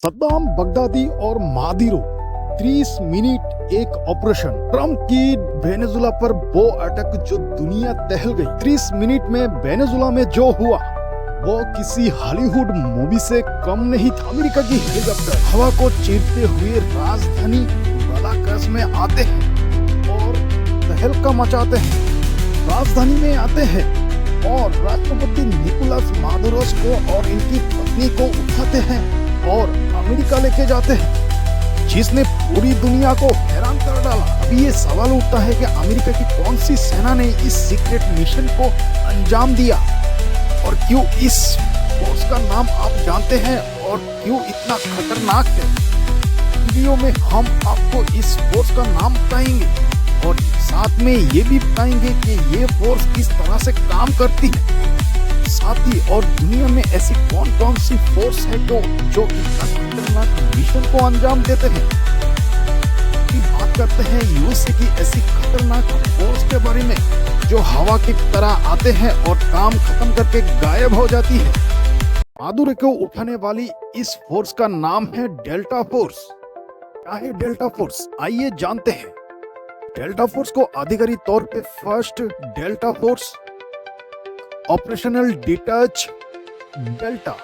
Saddam Baghdadi और मादिरो 30 minute एक operation. Trump की वेनेजुला पर वो अटैक जो दुनिया दहल गई। 30 मिनट में वेनेजुला में जो हुआ वो किसी हॉलीवुड मूवी से कम नहीं था। अमेरिका की हेलीकॉप्टर हवा को चीरते हुए राजधानी बालाकस में आते हैं और तहलका मचाते हैं। राजधानी में आते हैं और राष्ट्रपति निकोलस मादुरोस को और इनकी पत्नी को उठाते हैं और अमेरिका लेके जाते हैं, जिसने पूरी दुनिया को हैरान कर डाला। अभी ये सवाल उठता है कि अमेरिका की कौन सी सेना ने इस सीक्रेट मिशन को अंजाम दिया और क्यों इस फोर्स का नाम आप जानते हैं और क्यों इतना खतरनाक है। वीडियो में हम आपको इस फोर्स का नाम बताएंगे और साथ में ये भी बताएंगे कि ये फोर्स किस तरह से काम करती है। साथ ही और दुनिया में ऐसी कौन कौन सी फोर्स है जो इतना खतरनाक मिशन को अंजाम देते हैं। बात करते हैं यूएसए की ऐसी खतरनाक फोर्स के बारे में जो हवा की तरह आते हैं और काम खत्म करके गायब हो जाती है। मादुरो को उठाने वाली इस फोर्स का नाम है डेल्टा फोर्स। क्या है डेल्टा फोर्स, आइए जानते हैं। डेल्टा फोर्स को आधिकारिक तौर पे first delta force operational detach delta,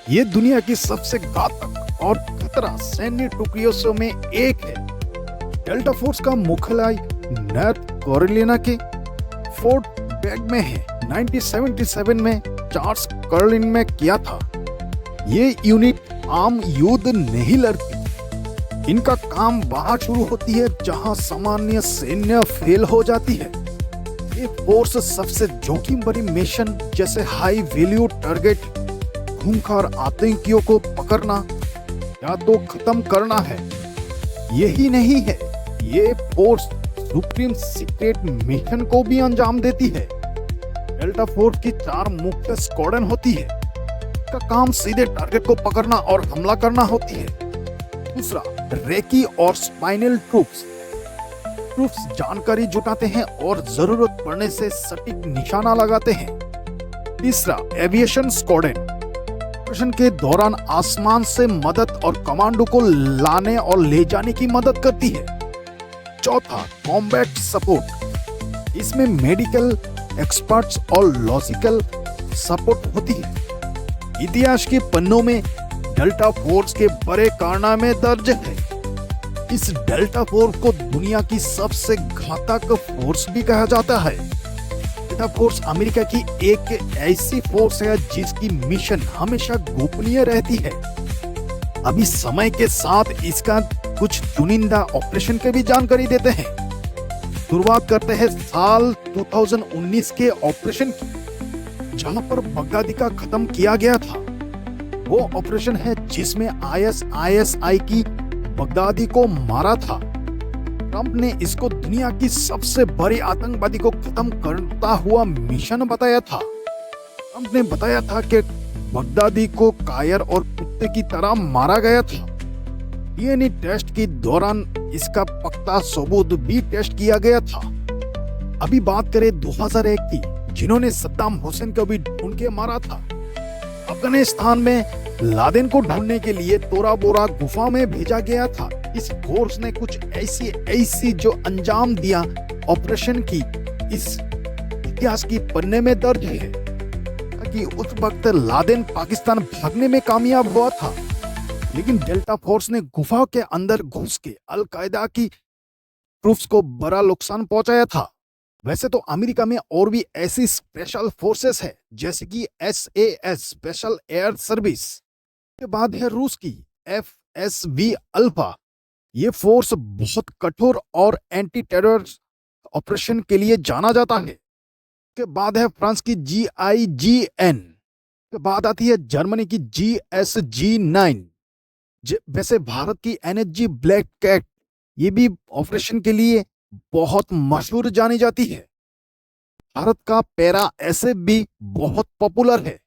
ये दुनिया की सबसे घातक और खतरा सैन्य टुकड़ियों में एक है। डेल्टा फोर्स का मुख्यालय नॉर्थ कैरोलिना के फोर्ट ब्रैग में है। 1977 में चार्ल्स कर्लिन में किया था। ये यूनिट आम युद्ध नहीं लड़ती। इनका काम वहां शुरू होती है जहां सामान्य सैन्य फेल हो जाती है। ये फोर्स सबसे जोखिम भरी मिशन जैसे हाई वैल्यू टारगेट, खूंखार आतंकियों को पकड़ना या तो खत्म करना है। यही नहीं है, ये फोर्स सुप्रीम सीक्रेट मिशन को भी अंजाम देती है। डेल्टा फोर्स की 4 मुख्य स्क्वाड्रन होती है। इसका काम सीधे टारगेट को पकड़ना और हमला करना होती है। दूसरा, रेकी और स्पाइनल ट्रूप्स जानकारी जुटाते हैं और जरूरत पड़ने से सटीक निशाना लगाते हैं। तीसरा, एविएशन स्क्वाड्रन ऑपरेशन के दौरान आसमान से मदद और कमांडो को लाने और ले जाने की मदद करती है। चौथा, कॉम्बैट सपोर्ट, इसमें मेडिकल एक्सपर्ट्स और लॉजिकल सपोर्ट होती है। इतिहास के पन्नों में डेल्टा फोर्स के बड़े कारनामे दर्ज है। इस डेल्टा फोर्स को दुनिया की सबसे घातक फोर्स भी कहा जाता है। डेल्टा फोर्स अमेरिका की एक ऐसी फोर्स है जिसकी मिशन हमेशा गोपनीय रहती है। अभी समय के साथ इसका कुछ चुनिंदा ऑपरेशन की भी जानकारी देते हैं। शुरुआत करते हैं साल 2019 के ऑपरेशन की, जहां पर बगदादी का खत्म किया गया था। वो ऑपरेशन है जिसमें ISIS की बगदादी को मारा था। ट्रंप ने इसको दुनिया की सबसे बड़ी आतंकवादी को खत्म करता हुआ मिशन बताया था। ट्रंप ने बताया था कि बगदादी को कायर और कुत्ते की तरह मारा गया था। DNA टेस्ट के दौरान इसका पक्का सबूत भी टेस्ट किया गया था। अभी बात करें 2001 की, जिन्होंने सद्दाम हुसैन को भी ढूंढ के मारा था। अफगानिस्तान में लादेन को ढूंढने के लिए तोरा बोरा गुफा में भेजा गया था। इस फोर्स ने कुछ ऐसी जो अंजाम दिया ऑपरेशन की, इस इतिहास की पन्ने में दर्ज है कि उस वक्त लादेन पाकिस्तान भागने में कामयाब हुआ था, लेकिन डेल्टा फोर्स ने गुफा के अंदर घुस के अल-कायदा की ट्रूप्स को बड़ा नुकसान पहुंचाया था। वैसे तो अमेरिका में और भी ऐसी स्पेशल फोर्सेस है, जैसे कि SAS स्पेशल एयर सर्विस। के बाद है रूस की FSB अल्फा। ये फोर्स बहुत कठोर और एंटी टेरर ऑपरेशन के लिए जाना जाता है। के बाद है फ्रांस की GIGN। के बाद आती है जर्मनी की GSG-9। वैसे भारत की NSG ब्लैक कैट, ये भी ऑपरेशन के लिए बहुत मशहूर जानी जाती है। भारत का पैरा SF भी बहुत पॉपुलर है।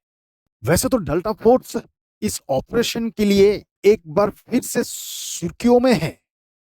वैसे तो डेल्टा फोर्स इस ऑपरेशन के लिए एक बार फिर से सुर्खियों में है।